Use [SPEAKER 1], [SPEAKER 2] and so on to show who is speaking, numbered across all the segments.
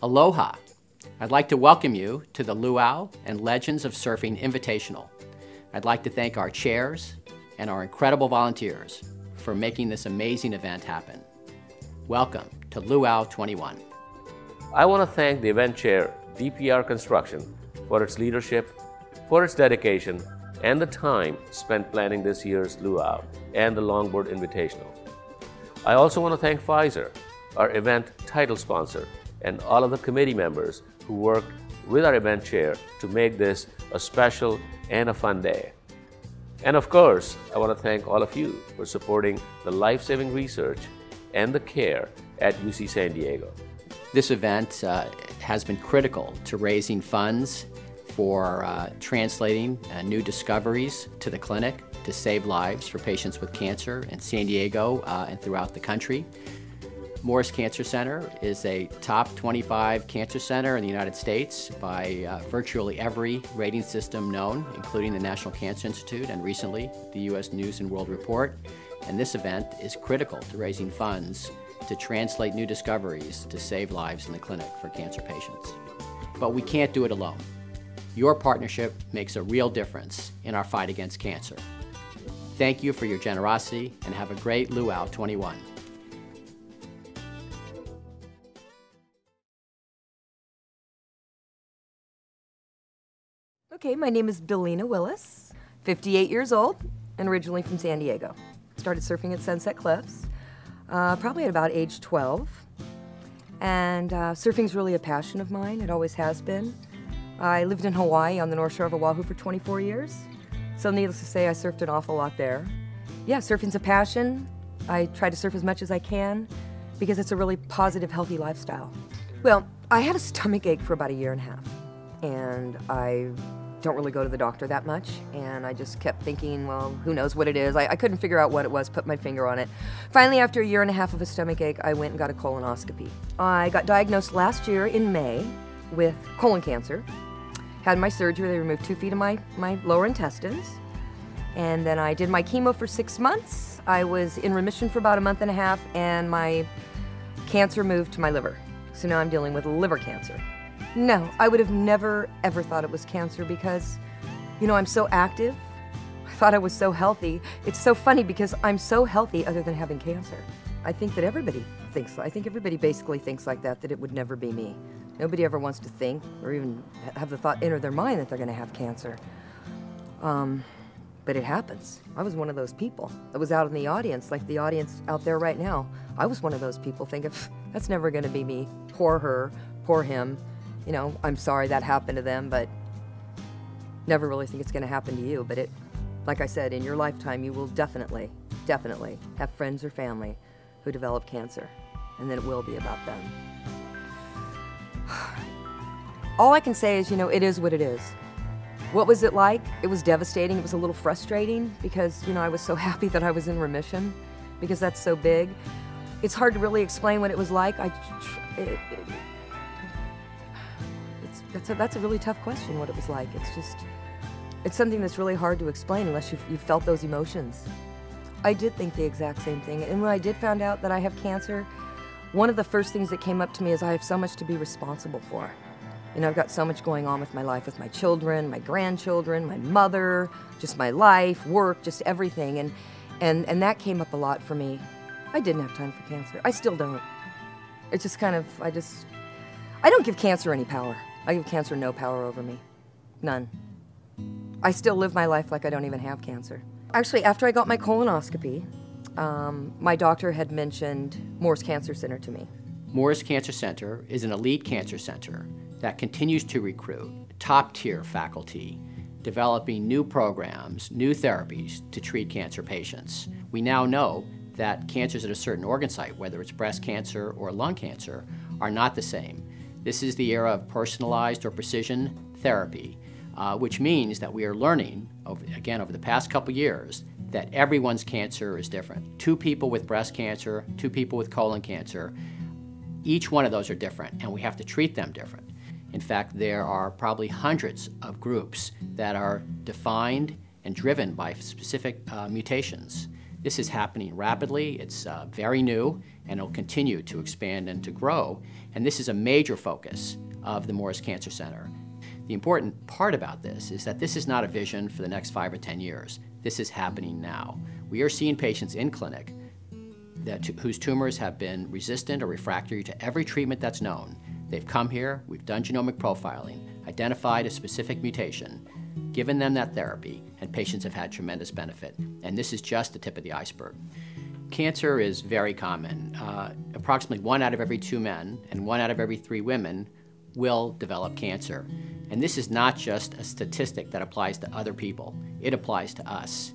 [SPEAKER 1] Aloha! I'd like to welcome you to the Luau and Legends of Surfing Invitational. I'd like to thank our chairs and our incredible volunteers for making this amazing event happen. Welcome to Luau 21.
[SPEAKER 2] I want to thank the event chair, DPR Construction, for its leadership, for its dedication, and the time spent planning this year's Luau and the Longboard Invitational. I also want to thank Pfizer, our event title sponsor, and all of the committee members who worked with our event chair to make this a special and a fun day. And of course, I want to thank all of you for supporting the life-saving research and the care at UC San Diego.
[SPEAKER 1] This event has been critical to raising funds for translating new discoveries to the clinic to save lives for patients with cancer in San Diego and throughout the country. Moores Cancer Center is a top 25 cancer center in the United States by virtually every rating system known, including the National Cancer Institute and recently the U.S. News and World Report. And this event is critical to raising funds to translate new discoveries to save lives in the clinic for cancer patients. But we can't do it alone. Your partnership makes a real difference in our fight against cancer. Thank you for your generosity and have a great Luau 21.
[SPEAKER 3] Okay, my name is Billina Willis, 58 years old, and originally from San Diego. Started surfing at Sunset Cliffs, probably at about age 12. And surfing's really a passion of mine, it always has been. I lived in Hawaii on the North Shore of Oahu for 24 years, so needless to say, I surfed an awful lot there. Yeah, surfing's a passion. I try to surf as much as I can because it's a really positive, healthy lifestyle. Well, I had a stomach ache for about 1.5 years, and I don't really go to the doctor that much, and I just kept thinking, well, who knows what it is. I couldn't figure out what it was, put my finger on it. Finally, after 1.5 years of a stomach ache, I went and got a colonoscopy. I got diagnosed last year in May with colon cancer. Had my surgery, they removed 2 feet of my lower intestines, and then I did my chemo for 6 months. I was in remission for about 1.5 months, and my cancer moved to my liver. So now I'm dealing with liver cancer. No, I would have never, ever thought it was cancer because, you know, I'm so active. I thought I was so healthy. It's so funny because I'm so healthy other than having cancer. I think that everybody thinks, I think everybody basically thinks like that it would never be me. Nobody ever wants to think or even have the thought enter their mind that they're going to have cancer. But it happens. I was one of those people that was out in the audience, like the audience out there right now. I was one of those people thinking, that's never going to be me. Poor her, poor him. You know, I'm sorry that happened to them, but never really think it's going to happen to you. But like I said, in your lifetime, you will definitely have friends or family who develop cancer, and then it will be about them. All I can say is, you know, it is what it is. What was it like? It was devastating. It was a little frustrating because, you know, I was so happy that I was in remission because that's so big. It's hard to really explain what it was like. That's a really tough question, what it was like. It's something that's really hard to explain unless you've felt those emotions. I did think the exact same thing, and when I did find out that I have cancer, one of the first things that came up to me is I have so much to be responsible for. You know, I've got so much going on with my life, with my children, my grandchildren, my mother, just my life, work, just everything, and that came up a lot for me. I didn't have time for cancer. I still don't. It's just kind of, I don't give cancer any power. I give cancer no power over me. None. I still live my life like I don't even have cancer. Actually, after I got my colonoscopy, my doctor had mentioned Moores Cancer Center to me.
[SPEAKER 1] Moores Cancer Center is an elite cancer center that continues to recruit top-tier faculty, developing new programs, new therapies to treat cancer patients. We now know that cancers at a certain organ site, whether it's breast cancer or lung cancer, are not the same. This is the era of personalized or precision therapy, which means that we are learning, over the past couple years, that everyone's cancer is different. 2 people with breast cancer, 2 people with colon cancer, each one of those are different, and we have to treat them different. In fact, there are probably hundreds of groups that are defined and driven by specific mutations This is happening rapidly. It's very new, and it'll continue to expand and to grow. And this is a major focus of the Moores Cancer Center. The important part about this is that this is not a vision for the next 5 or 10 years. This is happening now. We are seeing patients in clinic whose tumors have been resistant or refractory to every treatment that's known. They've come here, we've done genomic profiling, identified a specific mutation, given them that therapy, and patients have had tremendous benefit. And this is just the tip of the iceberg. Cancer is very common. Approximately 1 out of every 2 men and 1 out of every 3 women will develop cancer. And this is not just a statistic that applies to other people. It applies to us.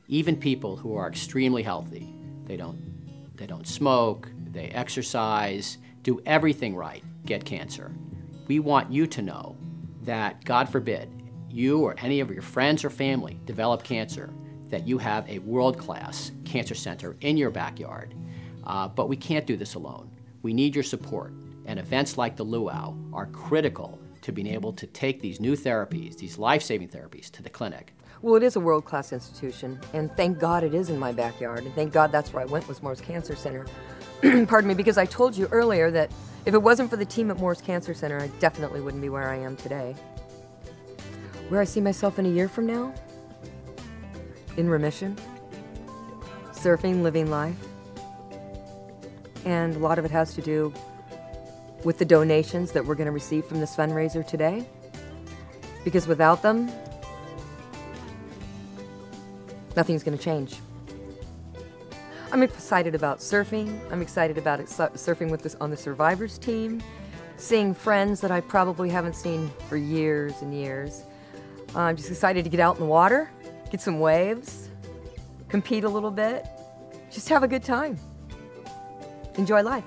[SPEAKER 1] Even people who are extremely healthy, they don't smoke, they exercise, do everything right, get cancer. We want you to know that, God forbid, you or any of your friends or family develop cancer, that you have a world-class cancer center in your backyard. But we can't do this alone. We need your support, and events like the Luau are critical to being able to take these new therapies, these life-saving therapies, to the clinic.
[SPEAKER 3] Well, it is a world-class institution, and thank God it is in my backyard, and thank God that's where I went, was Moores Cancer Center. Pardon me, because I told you earlier that if it wasn't for the team at Moores Cancer Center, I definitely wouldn't be where I am today. Where I see myself in a year from now? In remission, surfing, living life, and a lot of it has to do with the donations that we're going to receive from this fundraiser today, because without them, nothing's going to change. I'm excited about surfing. I'm excited about surfing with on the survivors team, seeing friends that I probably haven't seen for years and years. I'm just excited to get out in the water, get some waves, compete a little bit, just have a good time. Enjoy life.